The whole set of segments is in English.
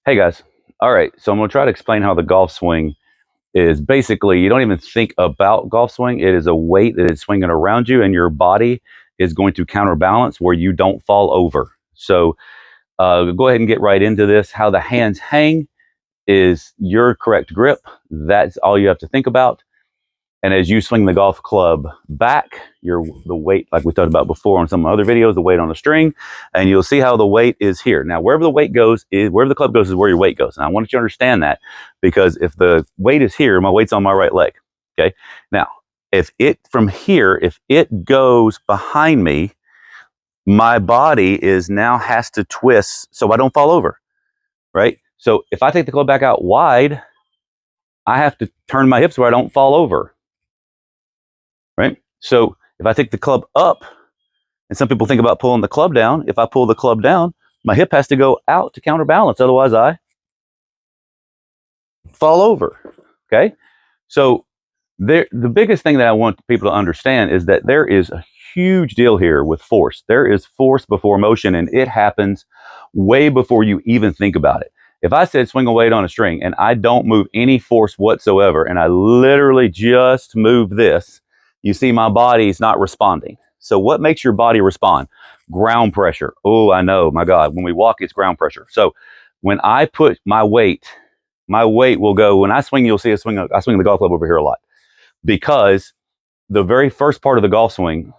Hey guys. All right, so I'm going to try to explain how the golf swing is basically, you don't even think about golf swing. It is a weight that is swinging around you, and your body is going to counterbalance where you don't fall over. So go ahead and get right into this. How the hands hang is your correct grip. That's all you have to think about. And as you swing the golf club back, the weight, like we talked about before on some other videos, the weight on the string, and you'll see how the weight is here. Now, wherever the weight goes, wherever the club goes is where your weight goes. And I want you to understand that, because if the weight is here, my weight's on my right leg. Okay. Now, if it goes behind me, my body now has to twist so I don't fall over. Right. So if I take the club back out wide, I have to turn my hips where I don't fall over. Right? So if I take the club up, and some people think about pulling the club down, if I pull the club down, my hip has to go out to counterbalance. Otherwise, I fall over. Okay? So the biggest thing that I want people to understand is that there is a huge deal here with force. There is force before motion, and it happens way before you even think about it. If I said swing a weight on a string and I don't move any force whatsoever, and I literally just move this, you see my body's not responding. So what makes your body respond? Ground pressure. Oh, I know, my God. When we walk, it's ground pressure. So when I put my weight will go, when I swing, you'll see I swing the golf club over here a lot, because the very first part of the golf swing,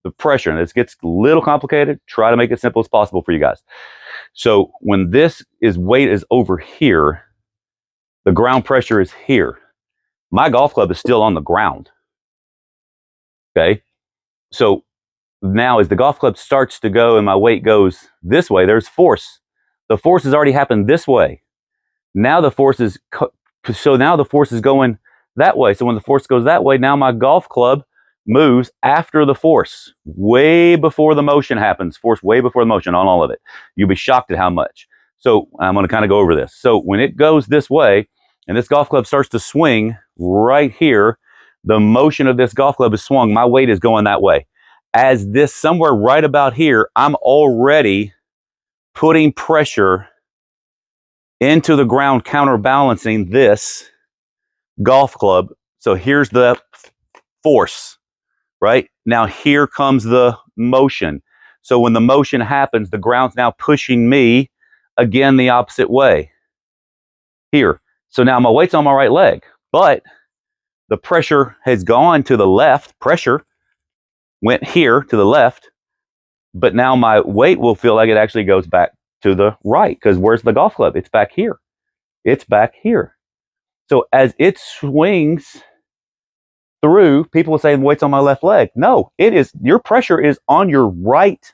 the pressure, and this gets a little complicated, try to make it simple as possible for you guys. So when weight is over here, the ground pressure is here. My golf club is still on the ground. Okay. So now as the golf club starts to go and my weight goes this way, there's force. The force has already happened this way. Now the force is going that way. So when the force goes that way, now my golf club moves after the force, way before the motion happens. Force way before the motion on all of it. You'll be shocked at how much. So I'm going to kind of go over this. So when it goes this way and this golf club starts to swing right here, the motion of this golf club is swung. My weight is going that way. As this somewhere right about here, I'm already putting pressure into the ground, counterbalancing this golf club. So here's the force, right? Now here comes the motion. So when the motion happens, the ground's now pushing me again the opposite way here. So now my weight's on my right leg, but the pressure has gone to the left. Pressure went here to the left, but now my weight will feel like it actually goes back to the right, because where's the golf club? It's back here. It's back here. So as it swings through, people will say the weight's on my left leg. No, it is. Your pressure is on your right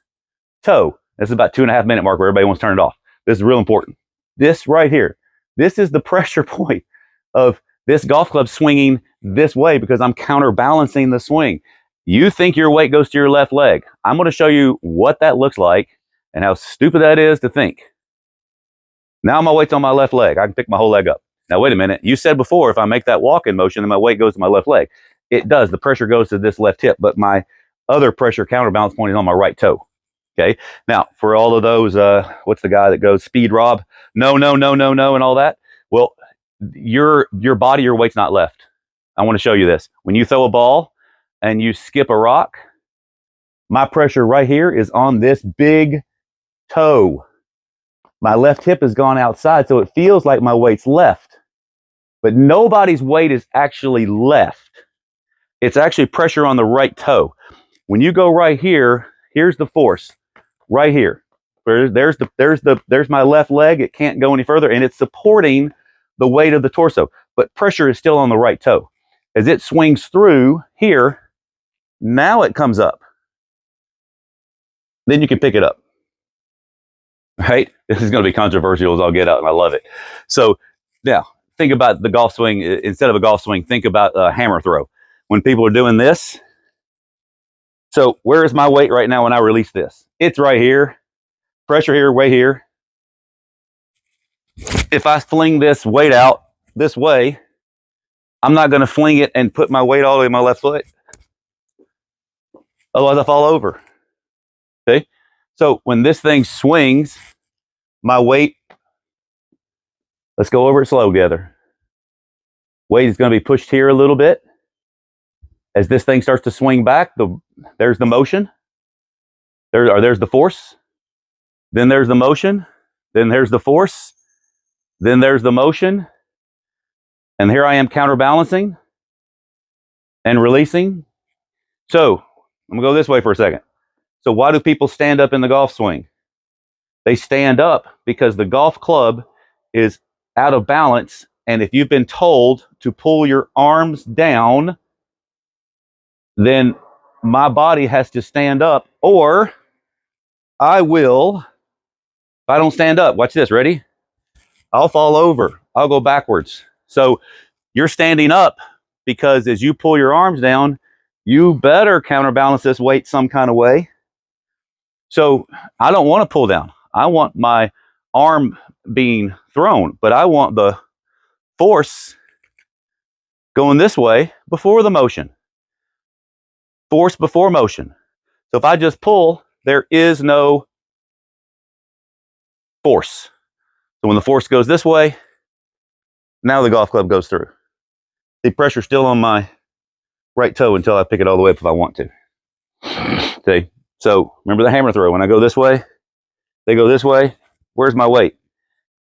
toe. This is about 2.5 minute mark where everybody wants to turn it off. This is real important. This right here, this is the pressure point of this golf club swinging this way, because I'm counterbalancing the swing. You think your weight goes to your left leg. I'm going to show you what that looks like and how stupid that is to think. Now my weight's on my left leg. I can pick my whole leg up. Now, wait a minute. You said before, if I make that walk-in motion, then my weight goes to my left leg. It does. The pressure goes to this left hip, but my other pressure counterbalance point is on my right toe. Okay. Now, for all of those, what's the guy that goes speed Rob? No, no, no, no, no, and all that. Well, your body, your weight's not left. I want to show you this. When you throw a ball and you skip a rock, my pressure right here is on this big toe. My left hip has gone outside, so it feels like my weight's left. But nobody's weight is actually left. It's actually pressure on the right toe. When you go right here, here's the force. Right here. There's my left leg. It can't go any further, and it's supporting the weight of the torso. But pressure is still on the right toe. As it swings through here, now it comes up. Then you can pick it up. Right? This is going to be controversial as I'll get out, and I love it. So now, think about the golf swing. Instead of a golf swing, think about a hammer throw. When people are doing this, so where is my weight right now when I release this? It's right here. Pressure here, weight here. If I fling this weight out this way, I'm not going to fling it and put my weight all the way to my left foot. Otherwise, I fall over. Okay? So when this thing swings, my weight Let's go over it slow together. Weight is going to be pushed here a little bit. As this thing starts to swing back, there's the motion. There's the force. Then there's the motion. Then there's the force. Then there's the motion. And here I am counterbalancing and releasing. So I'm going to go this way for a second. So why do people stand up in the golf swing? They stand up because the golf club is out of balance. And if you've been told to pull your arms down, then my body has to stand up, or I will, if I don't stand up, watch this, ready? I'll fall over. I'll go backwards. So you're standing up because as you pull your arms down, you better counterbalance this weight some kind of way. So I don't want to pull down. I want my arm being thrown, but I want the force going this way before the motion. Force before motion. So if I just pull, there is no force. So when the force goes this way, now the golf club goes through. The pressure's still on my right toe until I pick it all the way up if I want to. See? So remember the hammer throw. When I go this way, they go this way. Where's my weight?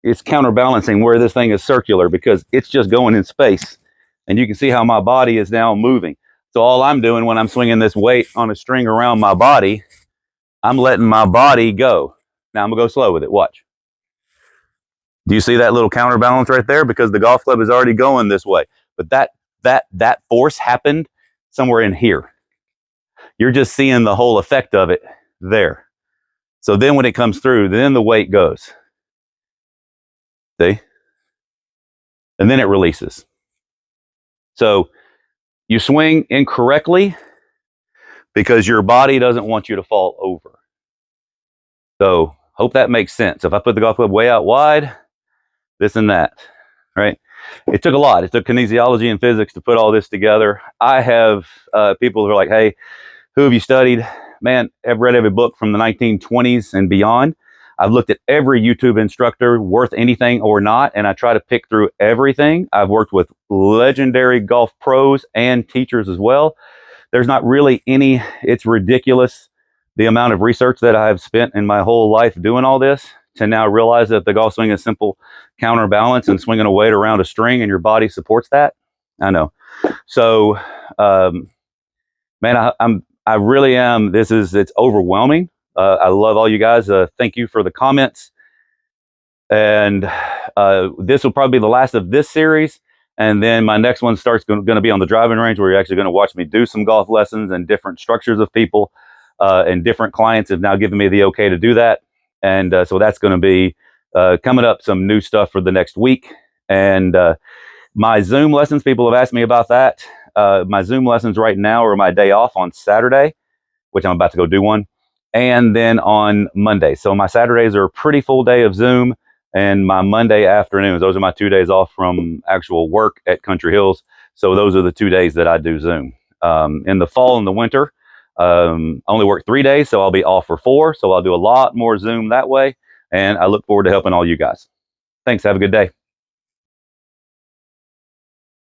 It's counterbalancing where this thing is circular because it's just going in space. And you can see how my body is now moving. So all I'm doing when I'm swinging this weight on a string around my body, I'm letting my body go. Now I'm going to go slow with it. Watch. Do you see that little counterbalance right there? Because the golf club is already going this way. But that force happened somewhere in here. You're just seeing the whole effect of it there. So then when it comes through, then the weight goes. See? And then it releases. So you swing incorrectly because your body doesn't want you to fall over. So hope that makes sense. If I put the golf club way out wide, this and that, right? It took a lot. It took kinesiology and physics to put all this together. I have people who are like, hey, who have you studied? Man, I've read every book from the 1920s and beyond. I've looked at every YouTube instructor worth anything or not, and I try to pick through everything. I've worked with legendary golf pros and teachers as well. There's not really any, it's ridiculous the amount of research that I've spent in my whole life doing all this to now realize that the golf swing is simple counterbalance and swinging a weight around a string and your body supports that. I know. So, man, I really am. It's overwhelming. I love all you guys. Thank you for the comments. And this will probably be the last of this series. And then my next one starts going to be on the driving range, where you're actually going to watch me do some golf lessons and different structures of people. And different clients have now given me the okay to do that. And so that's going to be coming up, some new stuff for the next week. And my Zoom lessons, people have asked me about that. My Zoom lessons right now are my day off on Saturday, which I'm about to go do one, and then on Monday. So my Saturdays are a pretty full day of Zoom, and my Monday afternoons, those are my 2 days off from actual work at Country Hills. So those are the 2 days that I do Zoom. In the fall and the winter, I only work 3 days, so I'll be off for 4. So I'll do a lot more Zoom that way, and I look forward to helping all you guys. Thanks. Have a good day.